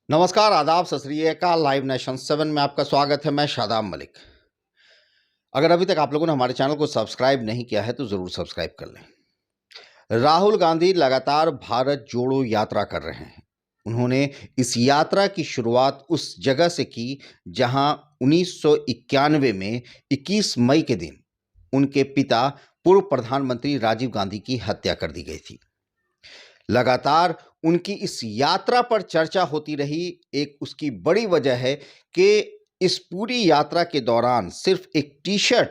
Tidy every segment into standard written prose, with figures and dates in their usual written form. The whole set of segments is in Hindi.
नमस्कार, आदाब, सत श्री अकाल। लाइव नेशन 7 में आपका स्वागत है। मैं शादाब मलिक। अगर अभी तक आप लोगों ने हमारे चैनल को सब्सक्राइब नहीं किया है तो ज़रूर सब्सक्राइब कर लें। राहुल गांधी लगातार भारत जोड़ो यात्रा कर रहे हैं। उन्होंने इस यात्रा की शुरुआत उस जगह से की जहां 1991 में 21 मई के दिन उनके पिता पूर्व प्रधानमंत्री राजीव गांधी की हत्या कर दी गई थी। लगातार उनकी इस यात्रा पर चर्चा होती रही। एक उसकी बड़ी वजह है कि इस पूरी यात्रा के दौरान सिर्फ एक टी-शर्ट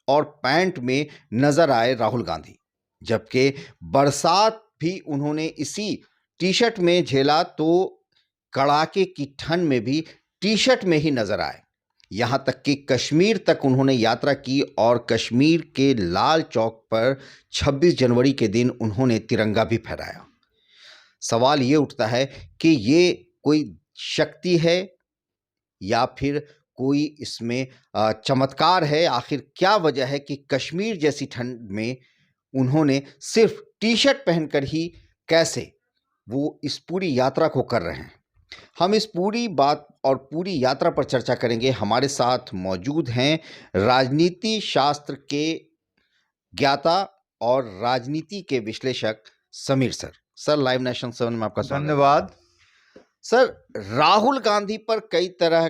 और पैंट में नजर आए राहुल गांधी, जबकि बरसात भी उन्होंने इसी टी-शर्ट में झेला तो कड़ाके की ठंड में भी टी-शर्ट में ही नजर आए। यहां तक कि कश्मीर तक उन्होंने यात्रा की और कश्मीर के लाल चौक पर 26 जनवरी के दिन उन्होंने तिरंगा भी फहराया। सवाल ये उठता है कि ये कोई शक्ति है या फिर कोई इसमें चमत्कार है। आखिर क्या वजह है कि कश्मीर जैसी ठंड में उन्होंने सिर्फ टी-शर्ट पहनकर ही कैसे वो इस पूरी यात्रा को कर रहे हैं। हम इस पूरी बात और पूरी यात्रा पर चर्चा करेंगे। हमारे साथ मौजूद हैं राजनीति शास्त्र के ज्ञाता और राजनीति के विश्लेषक Sameer sir. Sir, live nation 7 में आपका स्वागत है। धन्यवाद। सर, राहुल गांधी पर कई तरह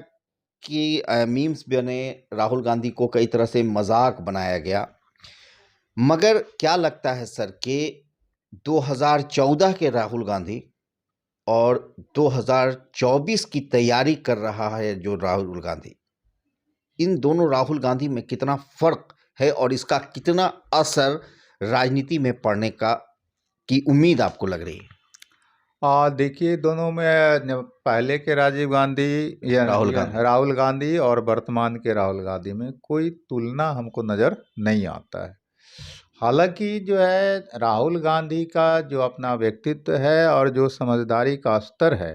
की मीम्स बने, राहुल गांधी को कई तरह से मजाक बनाया गया, मगर क्या लगता है सर कि 2014 के राहुल गांधी और 2024 की तैयारी कर रहा है जो राहुल गांधी, इन दोनों राहुल गांधी में कितना फर्क है और इसका कितना असर राजनीति में पड़ने की उम्मीद आपको लग रही है? देखिए, दोनों में पहले के राजीव गांधी या राहुल गांधी और वर्तमान के राहुल गांधी में कोई तुलना हमको नज़र नहीं आता है। हालांकि जो है राहुल गांधी का जो अपना व्यक्तित्व है और जो समझदारी का स्तर है,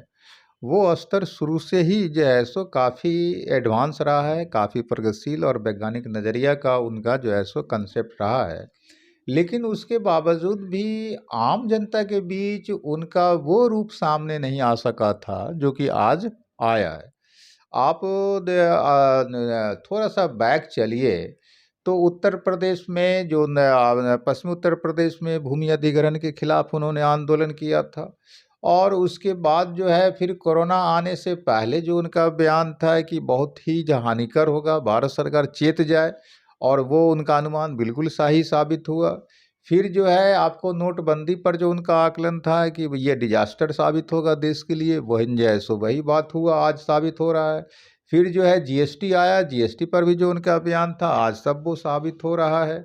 वो स्तर शुरू से ही जो है सो काफ़ी एडवांस रहा है, काफ़ी प्रगतिशील और वैज्ञानिक नज़रिया का उनका जो है सो कंसेप्ट रहा है। लेकिन उसके बावजूद भी आम जनता के बीच उनका वो रूप सामने नहीं आ सका था जो कि आज आया है। आप थोड़ा सा बैक चलिए तो उत्तर प्रदेश में जो पश्चिमी उत्तर प्रदेश में भूमि अधिग्रहण के खिलाफ उन्होंने आंदोलन किया था, और उसके बाद जो है फिर कोरोना आने से पहले जो उनका बयान था कि बहुत ही हानिकर होगा, भारत सरकार चेत जाए, और वो उनका अनुमान बिल्कुल सही साबित हुआ। फिर जो है आपको नोटबंदी पर जो उनका आकलन था कि ये डिजास्टर साबित होगा देश के लिए, वही जो है सो वही बात हुआ, आज साबित हो रहा है। फिर जो है जीएसटी आया, जीएसटी पर भी जो उनका बयान था आज सब वो साबित हो रहा है।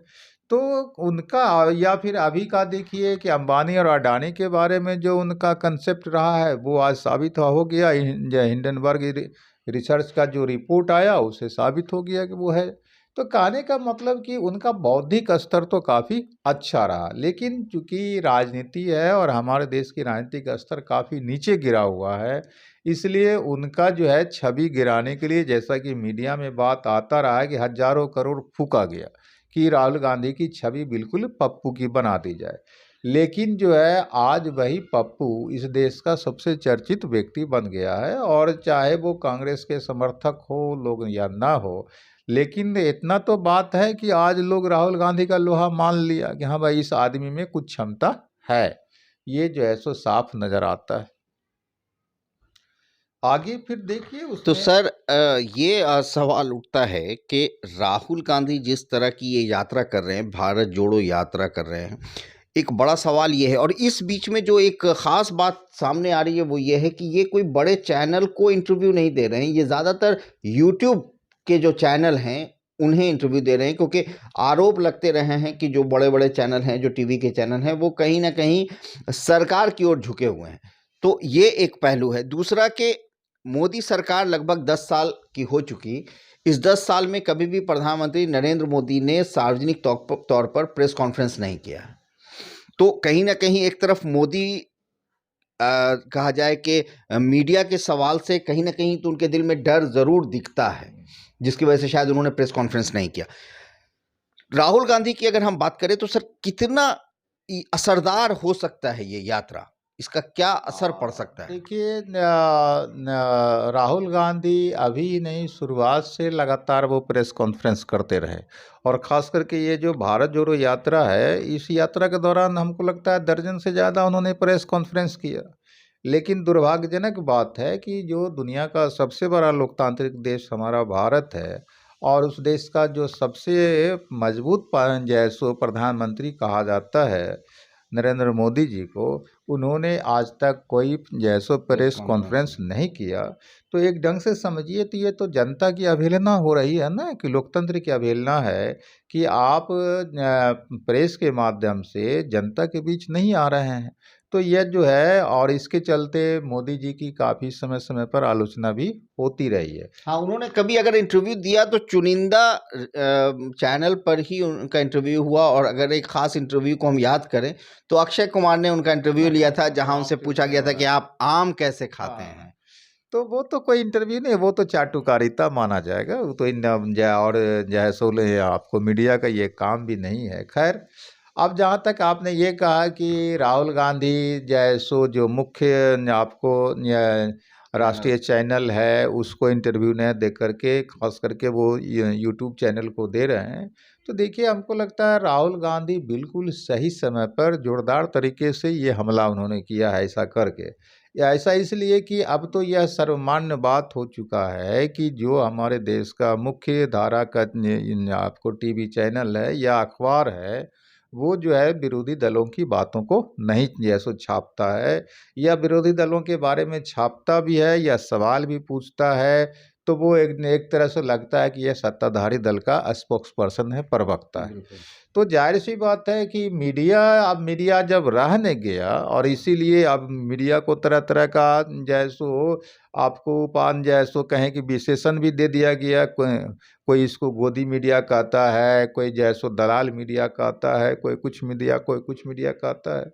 तो उनका, या फिर अभी का देखिए कि अंबानी और अडानी के बारे में जो उनका कंसेप्ट रहा है वो आज साबित हो गया। हिंडनबर्ग रिसर्च का जो रिपोर्ट आया उससे साबित हो गया कि वो है। तो कहने का मतलब कि उनका बौद्धिक स्तर तो काफ़ी अच्छा रहा, लेकिन चूंकि राजनीति है और हमारे देश की राजनीति का स्तर काफ़ी नीचे गिरा हुआ है, इसलिए उनका जो है छवि गिराने के लिए, जैसा कि मीडिया में बात आता रहा है कि हजारों करोड़ फूका गया कि राहुल गांधी की छवि बिल्कुल पप्पू की बना दी जाए। लेकिन जो है आज वही पप्पू इस देश का सबसे चर्चित व्यक्ति बन गया है, और चाहे वो कांग्रेस के समर्थक हो लोग या ना हो, लेकिन इतना तो बात है कि आज लोग राहुल गांधी का लोहा मान लिया कि हाँ भाई, इस आदमी में कुछ क्षमता है। ये जो है सो साफ नजर आता है। आगे फिर देखिए तो सर, ये सवाल उठता है कि राहुल गांधी जिस तरह की ये यात्रा कर रहे हैं, भारत जोड़ो यात्रा कर रहे हैं, एक बड़ा सवाल ये है, और इस बीच में जो एक ख़ास बात सामने आ रही है वो ये है कि ये कोई बड़े चैनल को इंटरव्यू नहीं दे रहे हैं। ये ज़्यादातर यूट्यूब के जो चैनल हैं उन्हें इंटरव्यू दे रहे हैं, क्योंकि आरोप लगते रहे हैं कि जो बड़े-बड़े चैनल हैं, जो टीवी के चैनल हैं, वो कहीं न कहीं सरकार की ओर झुके हुए हैं। तो ये एक पहलू है। दूसरा कि मोदी सरकार लगभग 10 साल की हो चुकी। इस 10 साल में कभी भी प्रधानमंत्री नरेंद्र मोदी ने सार्वजनिक तौर पर प्रेस कॉन्फ्रेंस नहीं किया। तो कहीं ना कहीं एक तरफ मोदी कहा जाए कि मीडिया के सवाल से कहीं ना कहीं तो उनके दिल में डर जरूर दिखता है, जिसकी वजह से शायद उन्होंने प्रेस कॉन्फ्रेंस नहीं किया। राहुल गांधी की अगर हम बात करें तो सर, कितना असरदार हो सकता है ये यात्रा? इसका क्या असर पड़ सकता है? देखिए, राहुल गांधी अभी नहीं, शुरुआत से लगातार वो प्रेस कॉन्फ्रेंस करते रहे, और ख़ास करके ये जो भारत जोड़ो यात्रा है, इस यात्रा के दौरान हमको लगता है दर्जन से ज़्यादा उन्होंने प्रेस कॉन्फ्रेंस किया। लेकिन दुर्भाग्यजनक बात है कि जो दुनिया का सबसे बड़ा लोकतांत्रिक देश हमारा भारत है, और उस देश का जो सबसे मजबूत जैसो प्रधानमंत्री कहा जाता है नरेंद्र मोदी जी को, उन्होंने आज तक कोई जैसो प्रेस कॉन्फ्रेंस नहीं किया। तो एक ढंग से समझिए तो ये तो जनता की अवहेलना हो रही है ना, कि लोकतंत्र की अवहेलना है कि आप प्रेस के माध्यम से जनता के बीच नहीं आ रहे हैं। तो यह जो है, और इसके चलते मोदी जी की काफ़ी समय समय पर आलोचना भी होती रही है। हाँ, उन्होंने कभी अगर इंटरव्यू दिया तो चुनिंदा चैनल पर ही उनका इंटरव्यू हुआ, और अगर एक खास इंटरव्यू को हम याद करें तो अक्षय कुमार ने उनका इंटरव्यू लिया था, जहां उनसे पूछा गया था कि आप आम कैसे खाते हैं। तो वो तो कोई इंटरव्यू नहीं, वो तो चाटुकारिता माना जाएगा, वो तो और जैसो आपको मीडिया का ये काम भी नहीं है। खैर, अब जहाँ तक आपने ये कहा कि राहुल गांधी जैसो जो मुख्य आपको राष्ट्रीय चैनल है उसको इंटरव्यू न दे करके, खास करके वो यूट्यूब चैनल को दे रहे हैं, तो देखिए हमको लगता है राहुल गांधी बिल्कुल सही समय पर जोरदार तरीके से ये हमला उन्होंने किया है ऐसा करके। या ऐसा इसलिए कि अब तो यह सर्वमान्य बात हो चुका है कि जो हमारे देश का मुख्य धारा का आपको टीवी चैनल है या अखबार है, वो जो है विरोधी दलों की बातों को नहीं जैसो छापता है, या विरोधी दलों के बारे में छापता भी है या सवाल भी पूछता है, तो वो एक तरह से लगता है कि यह सत्ताधारी दल का स्पोक्स पर्सन है, प्रवक्ता है। तो जाहिर सी बात है कि अब मीडिया जब रह नहीं गया, और इसीलिए अब मीडिया को तरह तरह का जैसो आपको पान जैसो कहें कि विशेषण भी दे दिया गया। कोई इसको गोदी मीडिया कहता है, कोई जैसो दलाल मीडिया कहता है, कोई कुछ मीडिया कहता है।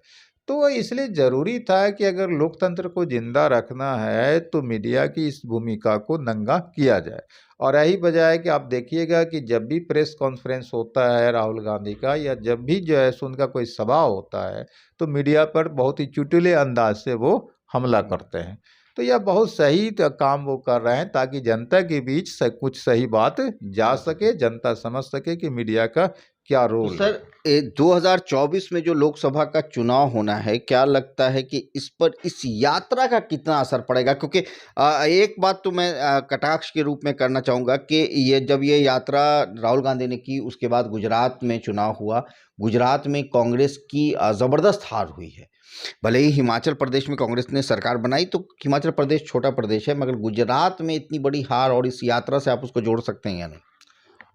तो इसलिए ज़रूरी था कि अगर लोकतंत्र को जिंदा रखना है तो मीडिया की इस भूमिका को नंगा किया जाए। और यही वजह है कि आप देखिएगा कि जब भी प्रेस कॉन्फ्रेंस होता है राहुल गांधी का, या जब भी जो है उनका कोई सभा होता है, तो मीडिया पर बहुत ही चुटकुले अंदाज से वो हमला करते हैं। तो यह बहुत सही काम वो कर रहे हैं, ताकि जनता के बीच कुछ सही बात जा सके, जनता समझ सके कि मीडिया का क्या रोल है। सर, 2024 में जो लोकसभा का चुनाव होना है, क्या लगता है कि इस पर इस यात्रा का कितना असर पड़ेगा? क्योंकि एक बात तो मैं कटाक्ष के रूप में करना चाहूँगा कि जब ये यात्रा राहुल गांधी ने की, उसके बाद गुजरात में चुनाव हुआ। गुजरात में कांग्रेस की ज़बरदस्त हार हुई है। भले ही हिमाचल प्रदेश में कांग्रेस ने सरकार बनाई, तो हिमाचल प्रदेश छोटा प्रदेश है, मगर गुजरात में इतनी बड़ी हार, और इस यात्रा से आप उसको जोड़ सकते हैं या नहीं?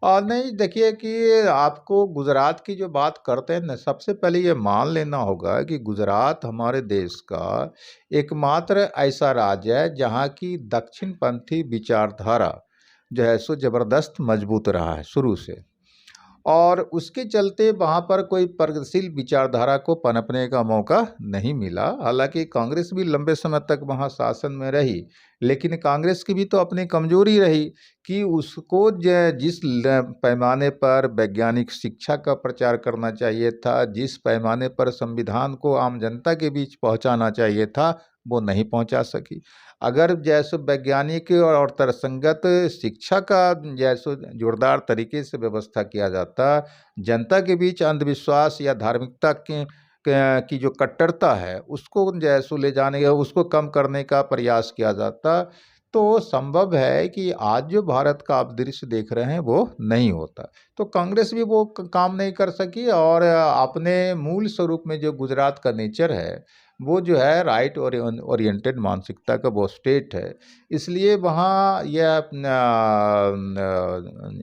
नहीं, देखिए कि आपको गुजरात की जो बात करते हैं ना, सबसे पहले ये मान लेना होगा कि गुजरात हमारे देश का एकमात्र ऐसा राज्य है जहाँ की दक्षिणपंथी विचारधारा जो है सो ज़बरदस्त मजबूत रहा है शुरू से, और उसके चलते वहाँ पर कोई प्रगतिशील विचारधारा को पनपने का मौका नहीं मिला। हालांकि कांग्रेस भी लंबे समय तक वहाँ शासन में रही, लेकिन कांग्रेस की भी तो अपनी कमजोरी रही कि उसको जिस पैमाने पर वैज्ञानिक शिक्षा का प्रचार करना चाहिए था, जिस पैमाने पर संविधान को आम जनता के बीच पहुँचाना चाहिए था, वो नहीं पहुँचा सकी। अगर जैसे वैज्ञानिक और तर्कसंगत शिक्षा का जैसे जोरदार तरीके से व्यवस्था किया जाता, जनता के बीच अंधविश्वास या धार्मिकता की जो कट्टरता है उसको जैसो ले जाने का, उसको कम करने का प्रयास किया जाता, तो संभव है कि आज जो भारत का आप दृश्य देख रहे हैं वो नहीं होता। तो कांग्रेस भी वो काम नहीं कर सकी, और अपने मूल स्वरूप में जो गुजरात का नेचर है वो जो है राइट ओरिएंटेड मानसिकता का वो स्टेट है, इसलिए वहाँ यह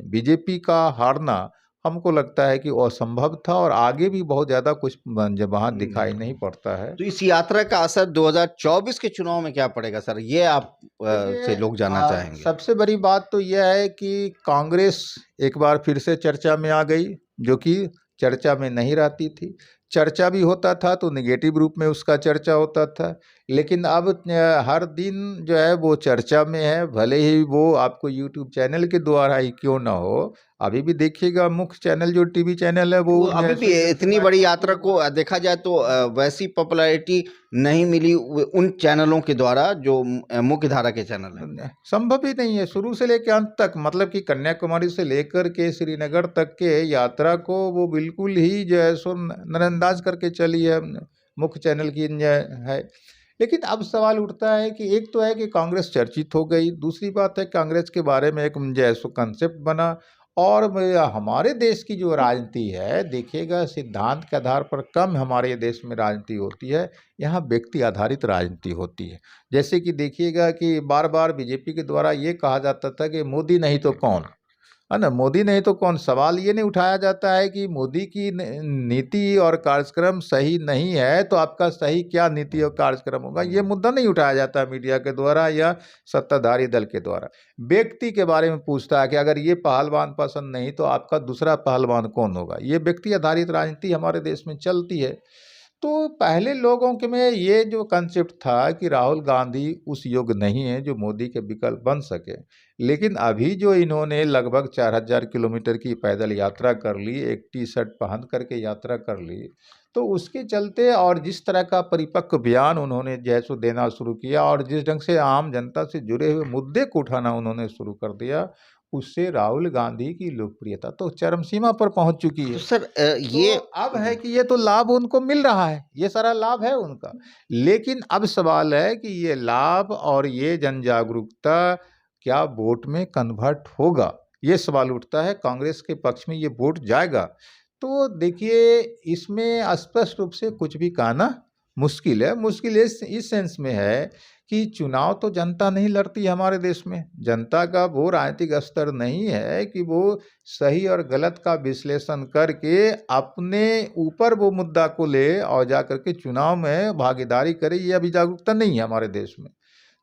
बीजेपी का हारना हमको लगता है कि असंभव था, और आगे भी बहुत ज़्यादा कुछ जब वहाँ दिखाई नहीं पड़ता है। तो इस यात्रा का असर 2024 के चुनाव में क्या पड़ेगा सर? ये आप से लोग जानना चाहेंगे। सबसे बड़ी बात तो यह है कि कांग्रेस एक बार फिर से चर्चा में आ गई, जो कि चर्चा में नहीं रहती थी। चर्चा भी होता था तो नेगेटिव रूप में उसका चर्चा होता था, लेकिन अब हर दिन जो है वो चर्चा में है, भले ही वो आपको यूट्यूब चैनल के द्वारा ही क्यों ना हो, अभी भी देखिएगा मुख्य चैनल जो टीवी चैनल है वो अभी भी इतनी बड़ी यात्रा को देखा जाए तो वैसी पॉपुलैरिटी नहीं मिली उन चैनलों के द्वारा जो मुख्य धारा के चैनल हैं। संभव ही नहीं है। शुरू से लेकर अंत तक, मतलब कि कन्याकुमारी से लेकर के श्रीनगर तक के यात्रा को वो बिल्कुल ही जो है सो नजरअंदाज करके चली है मुख्य चैनल की है। लेकिन अब सवाल उठता है कि एक तो है कि कांग्रेस चर्चित हो गई, दूसरी बात है कांग्रेस के बारे में एक जो है सो कंसेप्ट बना, और हमारे देश की जो राजनीति है देखिएगा सिद्धांत के आधार पर कम हमारे देश में राजनीति होती है, यहाँ व्यक्ति आधारित राजनीति होती है। जैसे कि देखिएगा कि बार बार बीजेपी के द्वारा ये कहा जाता था कि मोदी नहीं तो कौन, है ना, मोदी नहीं तो कौन। सवाल ये नहीं उठाया जाता है कि मोदी की नीति और कार्यक्रम सही नहीं है तो आपका सही क्या नीति और कार्यक्रम होगा, ये मुद्दा नहीं उठाया जाता मीडिया के द्वारा या सत्ताधारी दल के द्वारा। व्यक्ति के बारे में पूछता है कि अगर ये पहलवान पसंद नहीं तो आपका दूसरा पहलवान कौन होगा। ये व्यक्ति आधारित राजनीति हमारे देश में चलती है। तो पहले लोगों के में ये जो कंसेप्ट था कि राहुल गांधी उस योग्य नहीं है जो मोदी के विकल्प बन सके, लेकिन अभी जो इन्होंने लगभग 4000 किलोमीटर की पैदल यात्रा कर ली, एक टी शर्ट पहन करके यात्रा कर ली, तो उसके चलते और जिस तरह का परिपक्व बयान उन्होंने जैसो देना शुरू किया और जिस ढंग से आम जनता से जुड़े हुए मुद्दे को उठाना उन्होंने शुरू कर दिया, उससे राहुल गांधी की लोकप्रियता तो चरम सीमा पर पहुंच चुकी है। तो सर ये तो अब है कि ये तो लाभ उनको मिल रहा है, ये सारा लाभ है उनका, लेकिन अब सवाल है कि ये लाभ और ये जन जागरूकता क्या वोट में कन्वर्ट होगा, ये सवाल उठता है। कांग्रेस के पक्ष में ये वोट जाएगा तो देखिए इसमें स्पष्ट रूप से कुछ भी कहना मुश्किल है। मुश्किल इस सेंस में है कि चुनाव तो जनता नहीं लड़ती हमारे देश में। जनता का वो राजनीतिक स्तर नहीं है कि वो सही और गलत का विश्लेषण करके अपने ऊपर वो मुद्दा को ले और जा करके चुनाव में भागीदारी करे, ये अभी जागरूकता नहीं है हमारे देश में।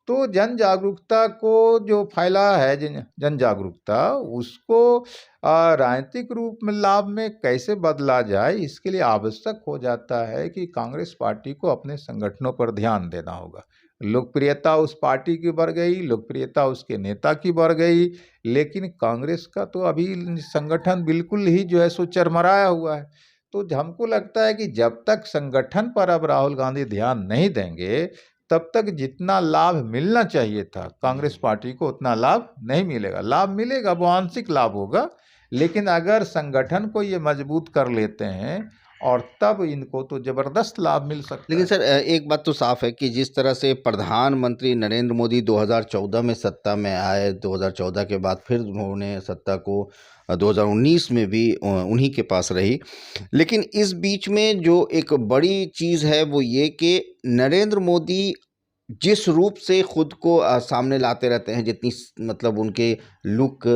तो जन जागरूकता को जो फैला है जन जागरूकता उसको राजनीतिक रूप में लाभ में कैसे बदला जाए, इसके लिए आवश्यक हो जाता है कि कांग्रेस पार्टी को अपने संगठनों पर ध्यान देना होगा। लोकप्रियता उस पार्टी की बढ़ गई, लोकप्रियता उसके नेता की बढ़ गई, लेकिन कांग्रेस का तो अभी संगठन बिल्कुल ही जो है सो चरमराया हुआ है। तो हमको लगता है कि जब तक संगठन पर अब राहुल गांधी ध्यान नहीं देंगे तब तक जितना लाभ मिलना चाहिए था कांग्रेस पार्टी को उतना लाभ नहीं मिलेगा। लाभ मिलेगा वो आंशिक लाभ होगा, लेकिन अगर संगठन को ये मजबूत कर लेते हैं और तब इनको तो जबरदस्त लाभ मिल सकता है। लेकिन सर एक बात तो साफ है कि जिस तरह से प्रधानमंत्री नरेंद्र मोदी 2014 में सत्ता में आए, 2014 के बाद फिर उन्होंने सत्ता को 2019 में भी उन्हीं के पास रही, लेकिन इस बीच में जो एक बड़ी चीज़ है वो ये कि नरेंद्र मोदी जिस रूप से खुद को सामने लाते रहते हैं, जितनी मतलब उनके लुक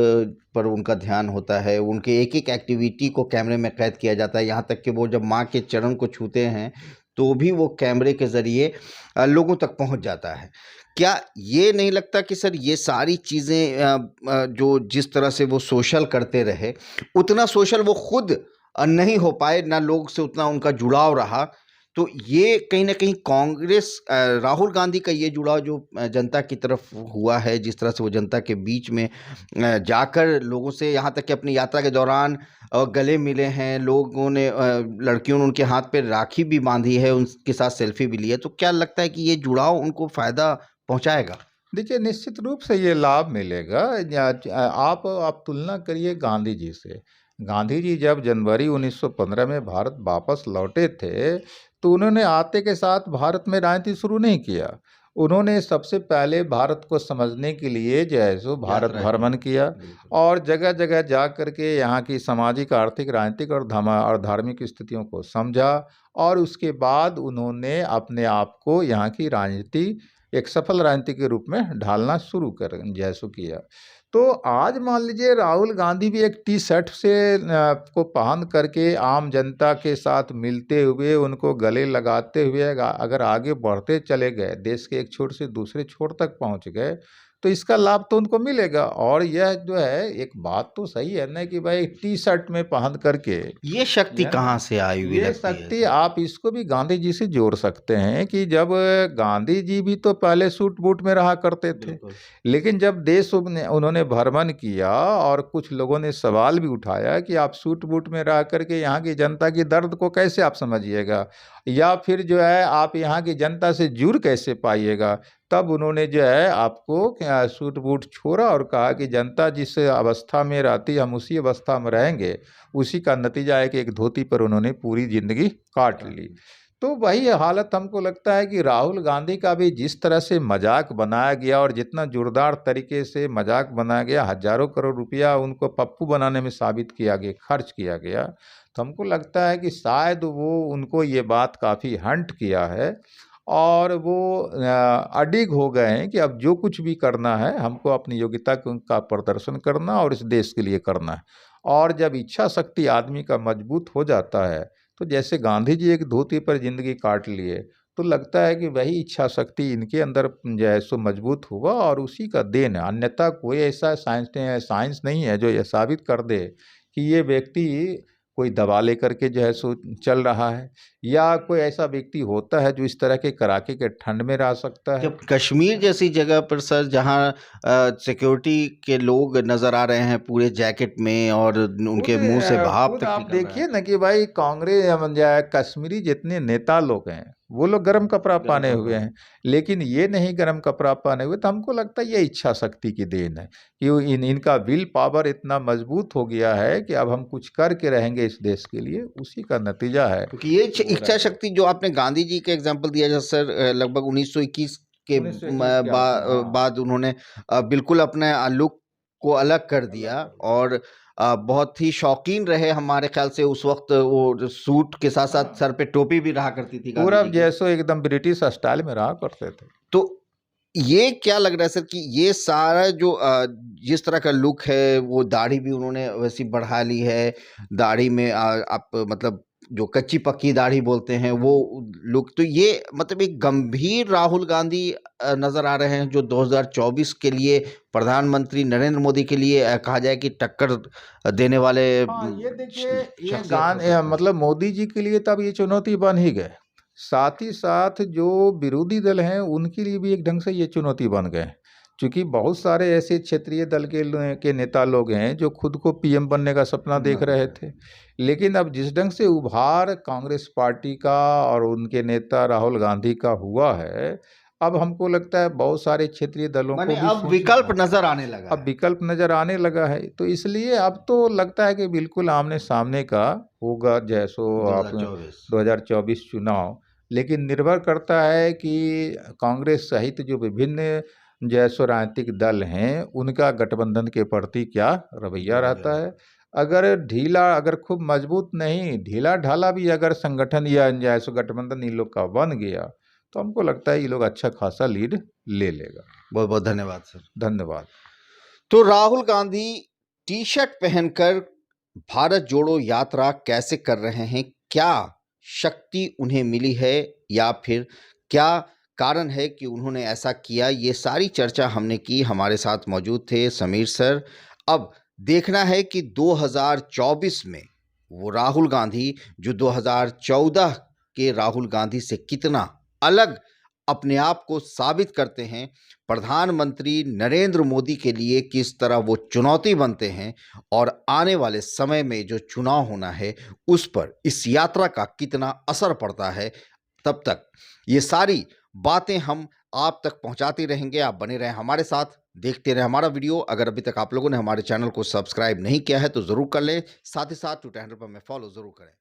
पर उनका ध्यान होता है, उनके एक एक एक्टिविटी को कैमरे में कैद किया जाता है, यहाँ तक कि वो जब माँ के चरण को छूते हैं तो भी वो कैमरे के ज़रिए लोगों तक पहुँच जाता है। क्या ये नहीं लगता कि सर ये सारी चीज़ें जो जिस तरह से वो सोशल करते रहे उतना सोशल वो खुद नहीं हो पाए, ना लोग से उतना उनका जुड़ाव रहा, तो ये कहीं ना कहीं कांग्रेस राहुल गांधी का ये जुड़ाव जो जनता की तरफ हुआ है, जिस तरह से वो जनता के बीच में जाकर लोगों से, यहाँ तक कि अपनी यात्रा के दौरान गले मिले हैं, लोगों ने लड़कियों ने उनके हाथ पे राखी भी बांधी है, उनके साथ सेल्फी भी ली है, तो क्या लगता है कि ये जुड़ाव उनको फ़ायदा पहुंचाएगा? देखिए निश्चित रूप से ये लाभ मिलेगा। आप तुलना करिए गांधी जी से। गांधी जी जब जनवरी 1915 में भारत वापस लौटे थे तो उन्होंने आते के साथ भारत में राजनीति शुरू नहीं किया। उन्होंने सबसे पहले भारत को समझने के लिए जो है सो भारत भ्रमण किया और जगह जगह जा करके यहाँ की सामाजिक, आर्थिक, राजनीतिक और धार्मिक स्थितियों को समझा और उसके बाद उन्होंने अपने आप को यहाँ की राजनीति एक सफल राजनीति के रूप में ढालना शुरू कर जैसो किया। तो आज मान लीजिए राहुल गांधी भी एक टी शर्ट से को पहन करके आम जनता के साथ मिलते हुए, उनको गले लगाते हुए अगर आगे बढ़ते चले गए, देश के एक छोर से दूसरे छोर तक पहुंच गए, तो इसका लाभ तो उनको मिलेगा। और यह जो है एक बात तो सही है ना कि भाई टी शर्ट में पहन करके ये शक्ति कहाँ से आई हुई? ये शक्ति आप इसको भी गांधी जी से जोड़ सकते हैं कि जब गांधी जी भी तो पहले सूट बूट में रहा करते थे, लेकिन जब देश उन्होंने भ्रमण किया और कुछ लोगों ने सवाल भी उठाया कि आप सूट बूट में रह करके यहाँ की जनता की दर्द को कैसे आप समझिएगा, या फिर जो है आप यहाँ की जनता से जुड़ कैसे पाइएगा। तब उन्होंने जो है आपको सूट बूट छोड़ा और कहा कि जनता जिस अवस्था में रहती हम उसी अवस्था में रहेंगे। उसी का नतीजा है कि एक धोती पर उन्होंने पूरी जिंदगी काट ली। तो वही हालत हमको लगता है कि राहुल गांधी का भी जिस तरह से मजाक बनाया गया और जितना जोरदार तरीके से मजाक बनाया गया, हजारों करोड़ रुपया उनको पप्पू बनाने में साबित किया गया, खर्च किया गया, तो हमको लगता है कि शायद वो उनको ये बात काफ़ी हंट किया है और वो अडिग हो गए हैं कि अब जो कुछ भी करना है हमको अपनी योग्यता का प्रदर्शन करना और इस देश के लिए करना है। और जब इच्छा शक्ति आदमी का मजबूत हो जाता है, तो जैसे गांधी जी एक धोती पर जिंदगी काट लिए, तो लगता है कि वही इच्छा शक्ति इनके अंदर जो है सो मजबूत हुआ और उसी का देन है। अन्यथा कोई ऐसा साइंस नहीं है जो यह साबित कर दे कि ये व्यक्ति कोई दवा लेकर के जो है सो चल रहा है, या कोई ऐसा व्यक्ति होता है जो इस तरह के कड़ाके के ठंड में रह सकता है। जब कश्मीर जैसी जगह पर सर, जहाँ सिक्योरिटी के लोग नजर आ रहे हैं पूरे जैकेट में और उनके मुंह से भाप तक आप निकल रहा है। देखिए ना कि भाई कांग्रेस कश्मीरी जितने नेता लोग हैं वो लोग गर्म कपड़ा पहने हुए हैं, लेकिन ये नहीं गर्म कपड़ा पहने हुए। तो हमको लगता है ये इच्छा शक्ति की देन है कि इनका विल पावर इतना मजबूत हो गया है कि अब हम कुछ करके रहेंगे इस देश के लिए, उसी का नतीजा है। क्योंकि ये इच्छा शक्ति जो आपने गांधी जी के एग्जाम्पल दिया, जैसे सर लगभग 1921 के बाद उन्होंने बिल्कुल अपने लुक को अलग कर दिया और बहुत ही शौकीन रहे। हमारे ख्याल से उस वक्त वो सूट के साथ साथ सर पे टोपी भी रहा करती थी, पूरा जैसो एकदम ब्रिटिश स्टाइल में रहा करते थे। तो ये क्या लग रहा है सर कि ये सारा जो जिस तरह का लुक है, वो दाढ़ी भी उन्होंने वैसी बढ़ा ली है, दाढ़ी में आप मतलब जो कच्ची पक्की दाढ़ी बोलते हैं वो लुक, तो ये मतलब एक गंभीर राहुल गांधी नजर आ रहे हैं जो 2024 के लिए प्रधानमंत्री नरेंद्र मोदी के लिए कहा जाए कि टक्कर देने वाले। ये देखिए, ये मतलब मोदी जी के लिए तब ये चुनौती बन ही गए, साथ ही साथ जो विरोधी दल हैं उनके लिए भी एक ढंग से ये चुनौती बन गए, क्योंकि बहुत सारे ऐसे क्षेत्रीय दल के नेता लोग हैं जो खुद को पीएम बनने का सपना देख रहे थे। लेकिन अब जिस ढंग से उभार कांग्रेस पार्टी का और उनके नेता राहुल गांधी का हुआ है, अब हमको लगता है बहुत सारे क्षेत्रीय दलों को भी अब विकल्प नजर आने लगा, अब विकल्प नजर आने लगा है। तो इसलिए अब तो लगता है कि बिल्कुल आमने सामने का होगा जैसो आप 2024 चुनाव। लेकिन निर्भर करता है कि कांग्रेस सहित जो विभिन्न जैसो राजनीतिक दल हैं उनका गठबंधन के प्रति क्या रवैया रहता है। अगर खूब मजबूत नहीं, ढीला ढाला भी अगर संगठन या जैसो गठबंधन इन लोग का बन गया, तो हमको लगता है ये लोग अच्छा खासा लीड ले लेगा। बहुत बहुत धन्यवाद सर। धन्यवाद। तो राहुल गांधी टी शर्ट पहनकर भारत जोड़ो यात्रा कैसे कर रहे हैं, क्या शक्ति उन्हें मिली है या फिर क्या कारण है कि उन्होंने ऐसा किया, ये सारी चर्चा हमने की। हमारे साथ मौजूद थे समीर सर। अब देखना है कि 2024 में वो राहुल गांधी जो 2014 के राहुल गांधी से कितना अलग अपने आप को साबित करते हैं, प्रधानमंत्री नरेंद्र मोदी के लिए किस तरह वो चुनौती बनते हैं और आने वाले समय में जो चुनाव होना है उस पर इस यात्रा का कितना असर पड़ता है। तब तक ये सारी बातें हम आप तक पहुंचाते रहेंगे। आप बने रहें हमारे साथ, देखते रहें हमारा वीडियो। अगर अभी तक आप लोगों ने हमारे चैनल को सब्सक्राइब नहीं किया है तो ज़रूर कर लें, साथ ही साथ ट्विटर हैंडल पर हमें फॉलो ज़रूर करें।